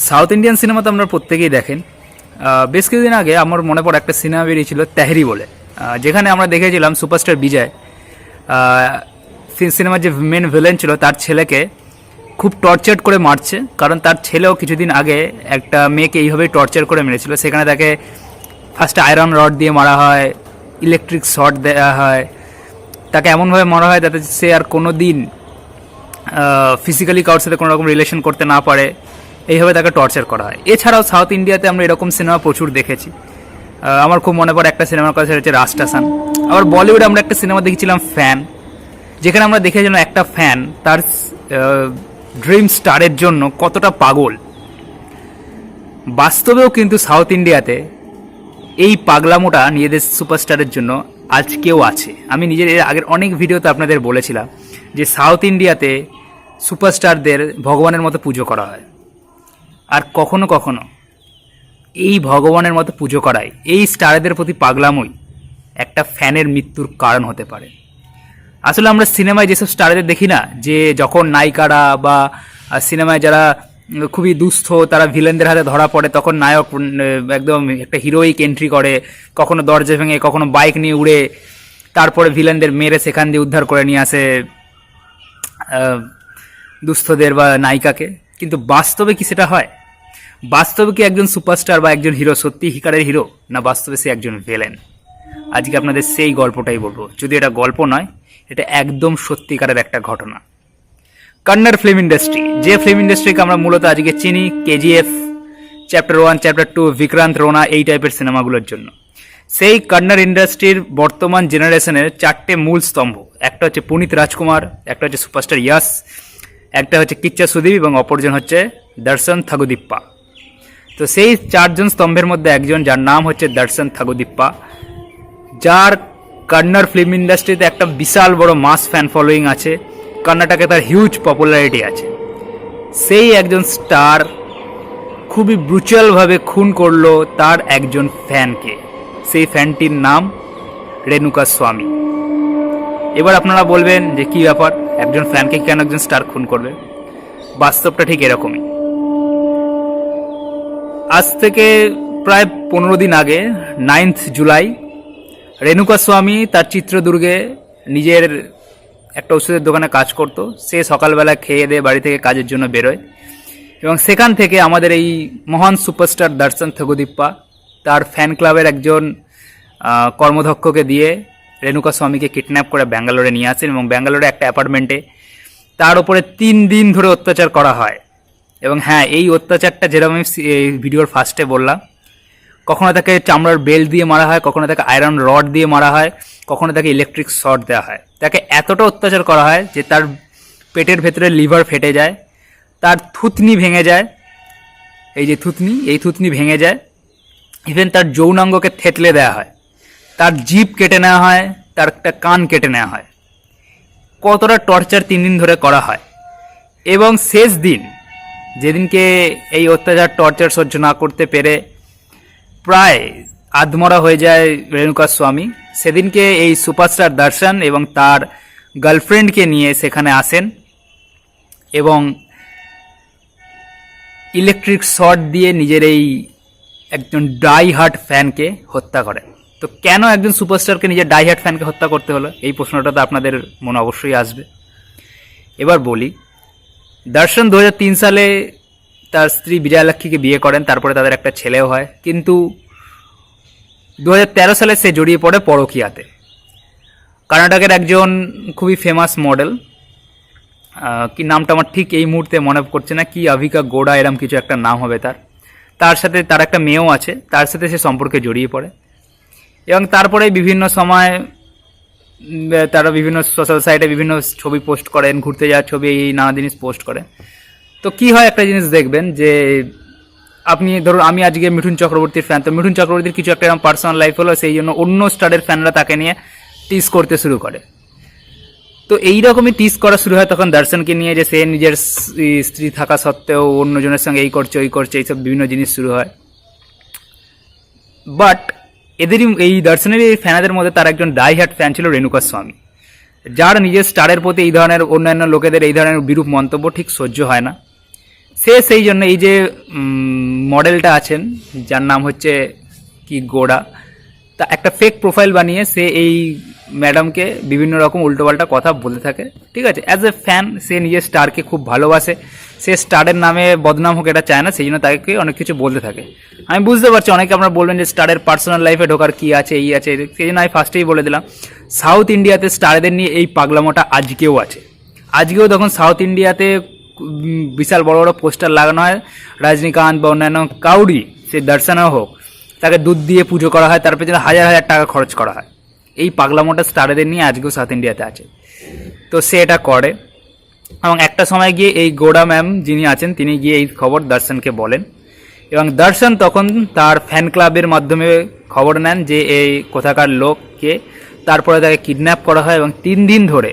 South Indian cinema তো আমরা প্রত্যেকেই দেখেন। বেশ কিছুদিন আগে আমার মনে পড়ে একটা সিনেমা বেরিয়েছিল তেহরি বলে, যেখানে আমরা দেখেছিলাম সুপারস্টার বিজয় সিনেমার যে মেন ভিলেন ছিল তার ছেলেকে খুব টর্চার করে মারছে, কারণ তার ছেলেও কিছুদিন আগে একটা মেয়েকে এইভাবেই টর্চার করে মেরেছিল। সেখানে তাকে ফার্স্টে আয়রন রড দিয়ে মারা হয়, ইলেকট্রিক শর্ট দেওয়া হয়, তাকে এমনভাবে মারা হয় যাতে সে আর কোনো দিন ফিজিক্যালি কারোর সাথে কোনো রকম রিলেশন করতে না পারে, এইভাবে তাকে টর্চার করা হয়। এছাড়াও সাউথ ইন্ডিয়াতে আমরা এরকম সিনেমা প্রচুর দেখেছি। আমার খুব মনে পড়ে একটা সিনেমার কথা, হচ্ছে রাজটাসান। আবার বলিউডে আমরা একটা সিনেমা দেখেছিলাম ফ্যান, যেখানে আমরা দেখেছিলাম একটা ফ্যান তার ড্রিম স্টারের জন্য কতটা পাগল। বাস্তবেও কিন্তু সাউথ ইন্ডিয়াতে এই পাগলামোটা নিজেদের সুপারস্টারের জন্য আজকেও আছে। আমি নিজের আগের অনেক ভিডিওতে আপনাদের বলেছিলাম যে সাউথ ইন্ডিয়াতে সুপারস্টারদের ভগবানের মতো পুজো করা হয়, আর কখনো কখনো এই ভগবানের মতো পুজো করায় এই স্টারদের প্রতি পাগলামই একটা ফ্যানের মৃত্যুর কারণ হতে পারে। আসলে আমরা সিনেমায় যেসব স্টারদের দেখি না, যে যখন নায়িকারা বা সিনেমায় যারা খুবই দুস্থ তারা ভিলেনদের হাতে ধরা পড়ে, তখন নায়ক একদম একটা হিরোইক এন্ট্রি করে, কখনো দরজা ভেঙে, কখনো বাইক নিয়ে উড়ে, তারপরে ভিলেনদের মেরে সেখান দিয়ে উদ্ধার করে নিয়ে আসে দুস্থদের বা নায়িকাকে। কিন্তু বাস্তবে কি সেটা হয়? বাস্তবে কি একজন সুপারস্টার বা একজন হিরো সত্যি হিকারের হিরো, না বাস্তবে সে একজন ভিলেন? আজকে আপনাদের সেই গল্পটাই বলবো। যদি এটা গল্প নয়, এটা একদম সত্যিকারের একটা ঘটনা। কন্নড় ফিল্ম ইন্ডাস্ট্রি, যে ফিল্ম ইন্ডাস্ট্রিকে আমরা মূলত আজকে চিনি কেজিএফ, চ্যাপ্টার 1, চ্যাপ্টার 2, বিক্রান্ত রোনা, এই টাইপের সিনেমাগুলোর জন্য, সেই কন্নড় ইন্ডাস্ট্রির বর্তমান জেনারেশনের 4টে মূল স্তম্ভ। একটা হচ্ছে পুনিত রাজকুমার, একটা হচ্ছে সুপারস্টার ইয়াস, একটা হচ্ছে কিচ্চা সুদীপ এবং অপরজন হচ্ছে দর্শন থাগুদিপ্পা। তো সেই 4জন স্তম্ভের মধ্যে একজন, যার নাম হচ্ছে দর্শন থাগুদিপ্পা, যার কন্নড় ফিল্ম ইন্ডাস্ট্রিতে একটা বিশাল বড় মাস ফ্যান ফলোয়িং আছে। কর্ণাটকে তার হিউজ পপুলারিটি আছে। সেই একজন স্টার খুবই ব্রুচালভাবে খুন করলো তার একজন ফ্যানকে। সেই ফ্যানটির নাম রেণুকা স্বামী। এবার আপনারা বলবেন যে কি ব্যাপার, একজন ফ্যানকে কেন একজন স্টার খুন করবে? বাস্তবটা ঠিক এরকমই। আজ থেকে প্রায় 15 দিন আগে 9th জুলাই রেণুকা স্বামী তার চিত্রদুর্গে নিজের একটা ওষুধের দোকানে কাজ করত। সে সকালবেলা খেয়ে দিয়ে বাড়ি থেকে কাজের জন্য বেরোয়, এবং সেখান থেকে আমাদের এই মহান সুপারস্টার দর্শন থাগুদিপ্পা তার ফ্যান ক্লাবের একজন কর্মদক্ষকে দিয়ে রেণুকা স্বামীকে কিডন্যাপ করে ব্যাঙ্গালোরে নিয়ে আসেন, এবং ব্যাঙ্গালোরে একটা অ্যাপার্টমেন্টে তার উপরে 3 দিন ধরে অত্যাচার করা হয়। এবং হ্যাঁ, এই অত্যাচারটা যেরকম আমি ভিডিওর ফার্স্টে বললাম, কখনো তাকে চামড়ার বেল্ট দিয়ে মারা হয়, কখনো তাকে আয়রন রড দিয়ে মারা হয়, কখনো তাকে ইলেকট্রিক শর্ট দেওয়া হয়। তাকে এতটা অত্যাচার করা হয় যে তার পেটের ভেতরে লিভার ফেটে যায়, তার থুতনি ভেঙে যায়, এই যে থুতনি, এই থুতনি ভেঙে যায়। ইভেন তার যৌনাঙ্গকে থেতলে দেওয়া হয়, তার জিভ কেটে নেওয়া হয়, তার একটা কান কেটে নেওয়া হয়। কতটা টর্চার 3 দিন ধরে করা হয়। এবং শেষ দিন, যেদিনকে এই অত্যাচার টর্চার সহ্য না করতে পেরে প্রায় আধমরা হয়ে যায় রেণুকা স্বামী, সেদিনকে এই সুপারস্টার দর্শন এবং তার গার্লফ্রেন্ডকে নিয়ে সেখানে আসেন এবং ইলেকট্রিক শর্ট দিয়ে নিজের এই একজন ডাই হার্ট ফ্যানকে হত্যা করে। তো কেন একজন সুপারস্টারকে নিজের ডাই হার্ট ফ্যানকে হত্যা করতে হলো, এই প্রশ্নটা তো আপনাদের মনে অবশ্যই আসবে। এবার বলি, দর্শন 2003 সালে তার স্ত্রী বিজয়ালক্ষ্মীকে বিয়ে করেন, তারপরে তাদের একটা ছেলেও হয়। কিন্তু 2013 সালে সে জড়িয়ে পড়ে পরকীয়াতে। কর্ণাটকের একজন খুবই ফেমাস মডেল, কি নামটা আমার ঠিক এই মুহূর্তে মনে করছে না, কি আভিকা গোড়া এরম কিছু একটা নাম হবে তার সাথে তার একটা মেয়েও আছে, তার সাথে সে সম্পর্কে জড়িয়ে পড়ে। এবং তারপরে বিভিন্ন সময় তারা বিভিন্ন সোশ্যাল সাইটে বিভিন্ন ছবি পোস্ট করেন, ঘুরতে যাওয়ার ছবি, এই নানা জিনিস পোস্ট করে। তো কি হয়, একটা জিনিস দেখবেন যে আপনি ধরুন, আমি আজকে মিঠুন চক্রবর্তীর ফ্যান, তো মিঠুন চক্রবর্তীর কিছু একটা এরকম পার্সোনাল লাইফ হলো, সেই জন্য অন্য স্টারের ফ্যানরা তাকে নিয়ে টিস করতে শুরু করে। তো এইরকমই টিস করা শুরু হয় তখন দর্শনকে নিয়ে, যে সে নিজের স্ত্রী থাকা সত্ত্বেও অন্যজনের সঙ্গে এই করছে ওই করছে, এইসব বিভিন্ন জিনিস শুরু হয়। বাট এদেরই এই দর্শনের এই ফ্যানাদের মধ্যে তার একজন ডাই হার্ট ফ্যান ছিল রেণুকা স্বামী, যার নিজের স্টারের প্রতি এই ধরনের অন্যান্য লোকেদের এই ধরনের বিরূপ মন্তব্য ঠিক সহ্য হয় না। সে সেই জন্য এই যে মডেলটা আছেন যার নাম হচ্ছে কি গোড়া, তা একটা ফেক প্রোফাইল বানিয়ে সে এই ম্যাডামকে বিভিন্ন রকম উল্টোপাল্টা কথা বলতে থাকে। ঠিক আছে, অ্যাজ এ ফ্যান সে নিজের স্টারকে খুব ভালোবাসে, সে স্টারের নামে বদনাম হোক এটা চায় না, সেই জন্য তাকে অনেক কিছু বলতে থাকে। আমি বুঝতে পারছি অনেকে আপনারা বলবেন যে স্টারের পার্সোনাল লাইফে ঢোকার কি আছে এই আছে, সেই জন্য আমি ফার্স্টেই বলে দিলাম সাউথ ইন্ডিয়াতে স্টারদের নিয়ে এই পাগলামোটা আজকেও আছে। আজকেও তখন সাউথ ইন্ডিয়াতে বিশাল বড় বড় পোস্টার লাগানো হয়, রজনীকান্ত বা অন্যান্য কাউরি সে দর্শনও হোক তাকে দুধ দিয়ে পুজো করা হয়, তার পেছনে হাজার হাজার টাকা খরচ করা হয়। এই পাগলামোটা স্টারদের নিয়ে আজকেও সাউথ ইন্ডিয়াতে আছে। তো সে এটা করে এবং একটা সময় গিয়ে এই গোড়া ম্যাম যিনি আছেন তিনি গিয়ে এই খবর দর্শনকে বলেন এবং দর্শন তখন তার ফ্যান ক্লাবের মাধ্যমে খবর নেন যে এই কোথাকার লোককে, তারপরে তাকে কিডন্যাপ করা হয় এবং 3 দিন ধরে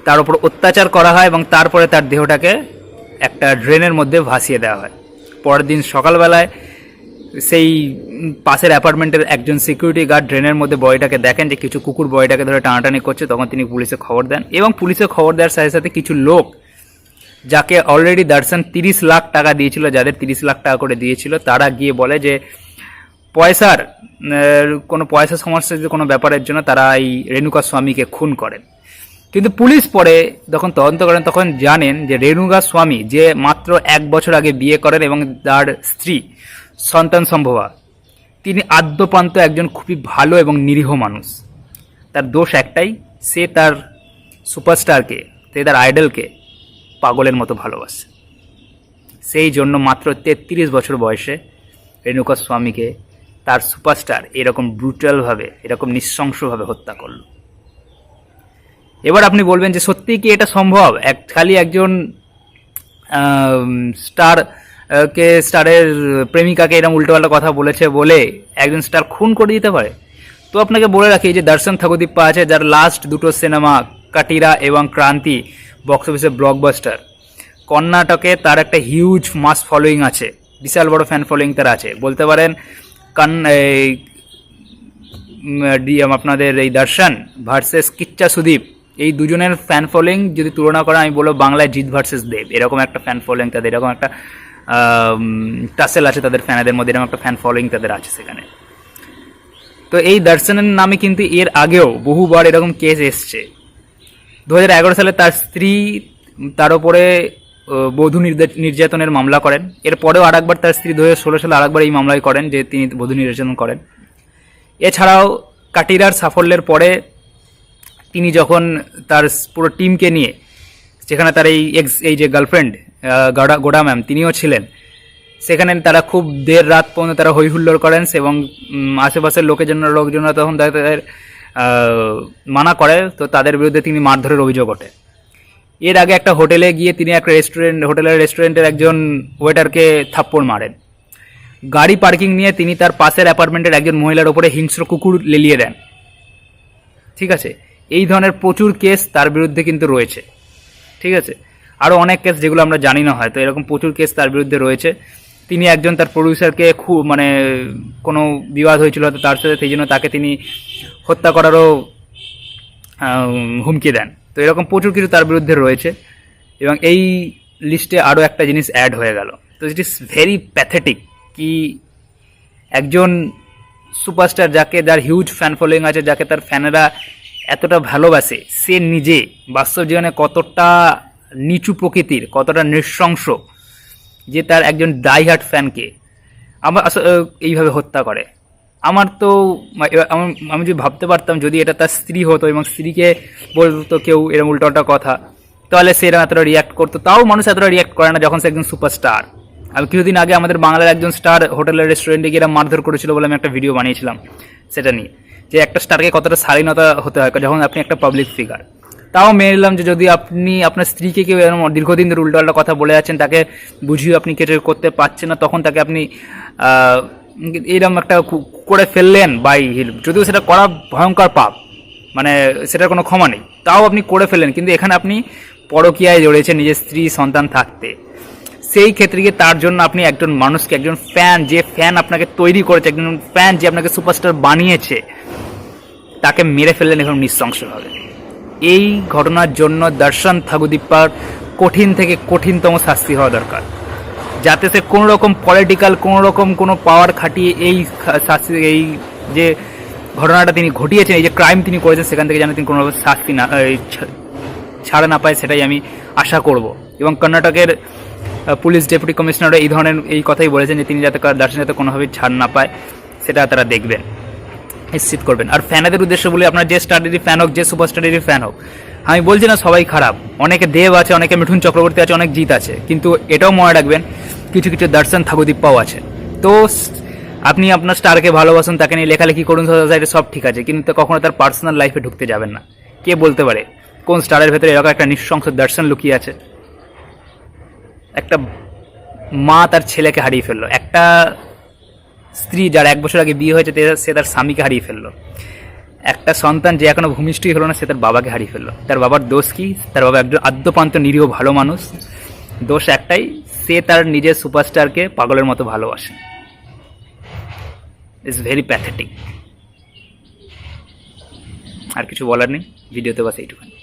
তার উপর অত্যাচার করা হয় এবং তারপরে তার দেহটাকে একটা ড্রেনের মধ্যে ভাসিয়ে দেওয়া হয়। পরের দিন সকালবেলায় সেই পাশের অ্যাপার্টমেন্টের একজন সিকিউরিটি গার্ড ড্রেনের মধ্যে বডিটাকে দেখেন যে কিছু কুকুর বডিটাকে ধরে টানাটানি করছে, তখন তিনি পুলিশে খবর দেন এবং পুলিশে খবর দেওয়ার সাথে সাথে কিছু লোক যাকে অলরেডি দর্শন 30 লাখ টাকা দিয়েছিল, যাদের 30 লাখ টাকা করে দিয়েছিল, তারা গিয়ে বলে যে পয়সার কোনো পয়সা সমস্যা কোনো ব্যাপারের জন্য তারা এই রেণুকা স্বামীকে খুন করেন। কিন্তু পুলিশ পরে যখন তদন্ত করেন তখন জানেন যে রেণুকা স্বামী যে মাত্র 1 বছর আগে বিয়ে করেন এবং তার স্ত্রী সন্তান সম্ভবা, তিনি আদ্যপ্রান্ত একজন খুবই ভালো এবং নিরীহ মানুষ। তার দোষ একটাই, সে তার সুপারস্টারকে, সে তার আইডলকে পাগলের মতো ভালোবাসে। সেই জন্য মাত্র 33 বছর বয়সে রেণুকা স্বামীকে তার সুপারস্টার এরকম ব্রুটালভাবে, এরকম নৃশংসভাবে হত্যা করল। এবার আপনি বলবেন যে সত্যি কি এটা সম্ভব? খালি একজন স্টারের প্রেমিকাকে এরকম উল্টোপাল্টা কথা বলেছে বলে একজন স্টার খুন করে দিতে পারে? তো আপনাকে বলে রাখি যে দর্শন থাকুদীপ্পা আছে, যার লাস্ট দুটো সিনেমা কাটিরা এবং ক্রান্তি বক্স অফিসে ব্লকবাস্টার। কর্ণাটকে তার একটা হিউজ মাস ফলোয়িং আছে, বিশাল বড় ফ্যান ফলোয়িং তার আছে। বলতে পারেন আপনাদের এই দর্শন ভার্সেস কিচ্চা সুদীপ, এই দুজনের ফ্যান ফলোয়িং যদি তুলনা করা, আমি বলবো বাংলায় জিৎ ভার্সেস দেব, এরকম একটা ফ্যান ফলোয়িং তাদের, এরকম একটা টাসেল আছে তাদের ফ্যানেদের মধ্যে, এরকম একটা ফ্যান ফলোয়িং তাদের আছে সেখানে। তো এই দর্শনের নামে কিন্তু এর আগেও বহুবার এরকম কেস এসছে। 2011 সালে তার স্ত্রী তার উপরে বধূ নির্যাতনের মামলা করেন। এরপরেও আরেকবার তার স্ত্রী 2016 সালে আরেকবার এই মামলায় করেন যে তিনি বধূ নির্যাতন করেন। এছাড়াও কাটিরার সাফল্যের পরে তিনি যখন তার পুরো টিমকে নিয়ে, যেখানে তার এই যে গার্লফ্রেন্ড গোড়া ম্যাম তিনিও ছিলেন, সেখানে তারা খুব দের রাত পর্যন্ত তারা হই হুল্লোড় করেন এবং আশেপাশের লোকজনরা তখন তাদের মানা করে, তো তাদের বিরুদ্ধে তিনি মারধরের অভিযোগ ওঠে। এর আগে একটা হোটেলে গিয়ে তিনি একটা রেস্টুরেন্টের একজন ওয়েটারকে থাপ্পড় মারেন। গাড়ি পার্কিং নিয়ে তিনি তার পাশের অ্যাপার্টমেন্টের একজন মহিলার ওপরে হিংস্র কুকুর লেলিয়ে দেন। ঠিক আছে, এই ধরনের প্রচুর কেস তার বিরুদ্ধে কিন্তু রয়েছে। ঠিক আছে, আরও অনেক কেস যেগুলো আমরা জানি না, হয়তো এরকম প্রচুর কেস তার বিরুদ্ধে রয়েছে। তিনি একজন তার প্রডিউসারকে খুব কোনো বিবাদ হয়েছিল হয়তো তার সাথে, সেই জন্য তাকে তিনি হত্যা করারও হুমকি দেন। তো এরকম প্রচুর কিছু তার বিরুদ্ধে রয়েছে এবং এই লিস্টে আরও একটা জিনিস অ্যাড হয়ে গেল। তো ইট ইজ ভেরি প্যাথেটিক কি একজন সুপারস্টার যার হিউজ ফ্যান ফলোয়িং আছে, যাকে তার ফ্যানেরা এতটা ভালোবাসে, সে নিজে বাস্তব জীবনে কতটা নিচু প্রকৃতির, কতটা নৃশংস যে তার একজন ডাইহার্ট ফ্যানকে এইভাবে হত্যা করে। আমি যদি ভাবতে পারতাম যদি এটা তার স্ত্রী হতো এবং স্ত্রীকে বলতো কেউ এরকম উল্টোটা কথা, তাহলে সে এরকম এতটা রিয়াক্ট করতো। তাও মানুষ এতটা রিয়াক্ট করে না যখন সে একজন সুপারস্টার। আমি কিছুদিন আগে আমাদের বাংলার একজন স্টার হোটেলের রেস্টুরেন্টে গিয়ে মারধর করেছিল বলে আমি একটা ভিডিও বানিয়েছিলাম সেটা নিয়ে, যে একটা স্টারকে কতটা শালীনতা হতে হয় যখন আপনি একটা পাবলিক ফিগার। তাও মেনে নিলাম যে যদি আপনি আপনার স্ত্রীকে কেউ এরকম দীর্ঘদিন ধরে উল্টোপাল্টা কথা বলে যাচ্ছেন, তাকে বুঝিয়ে আপনি কেটে করতে পারছেন না, তখন তাকে আপনি এরকম একটা করে ফেললেন বাই হিল, যদিও সেটা করা ভয়ঙ্কর পাপ, সেটার কোনো ক্ষমা নেই, তাও আপনি করে ফেললেন। কিন্তু এখানে আপনি পরকীয়ায় জড়িয়েছেন নিজের স্ত্রী সন্তান থাকতে, সেই ক্ষেত্রে গিয়ে তার জন্য আপনি একজন মানুষকে, একজন ফ্যান, যে ফ্যান আপনাকে তৈরি করেছে, একজন ফ্যান যে আপনাকে সুপারস্টার বানিয়েছে, তাকে মেরে ফেললেন এখন নৃশংসভাবে। এই ঘটনার জন্য দর্শন থাকুদীপ্পার কঠিন থেকে কঠিনতম শাস্তি হওয়া দরকার। যাতে সে কোনো রকম পলিটিক্যাল কোনো রকম কোনো পাওয়ার খাটিয়ে এই যে ঘটনাটা তিনি ঘটিয়েছেন, এই যে ক্রাইম তিনি করেছেন, সেখান থেকে যেন তিনি কোনো শাস্তি না ছাড়া না পায়, সেটাই আমি আশা করব। এবং কর্ণাটকের পুলিশ ডেপুটি কমিশনারও এই ধরনের এই কথাই বলেছেন যে তিনি যাতে দর্শন যাতে কোনোভাবেই ছাড় না পায় সেটা তারা দেখবেন, নিশ্চিত করবেন। আর ফ্যানেদের উদ্দেশ্য বলি, আপনার যে স্টারেরই ফ্যান হোক, যে সুপারস্টারেরই ফ্যান হোক, আমি বলছি না সবাই খারাপ, অনেকে দেব আছে, অনেকে মিঠুন চক্রবর্তী আছে, অনেক জিত আছে, কিন্তু এটাও মনে রাখবেন কিছু কিছু দর্শন ঠাকুরদীপ্পাও আছে। তো আপনি আপনার স্টারকে ভালোবাসুন, তাকে নিয়ে লেখালেখি করুন সোসাইটি, সব ঠিক আছে, কিন্তু কখনো তার পার্সোনাল লাইফে ঢুকতে যাবেন না। কে বলতে পারে কোন স্টারের ভেতরে এরকম একটা নৃশংস দর্শন লুকিয়ে আছে। একটা মা তার ছেলেকে হারিয়ে ফেললো, একটা স্ত্রী যার 1 বছর আগে বিয়ে হয়েছে সে তার স্বামীকে হারিয়ে ফেললো, একটা সন্তান যে এখনো ভূমিষ্ঠই হলো না সে তার বাবাকে হারিয়ে ফেললো। তার বাবার দোষ কি? তার বাবা একজন আদ্যপান্ত নিরীহ ভালো মানুষ, দোষ একটাই, সে তার নিজের সুপারস্টারকে পাগলের মতো ভালোবাসে। It's very pathetic. আর কিছু বলার নেই, ভিডিওতে বাস এইটুখানি।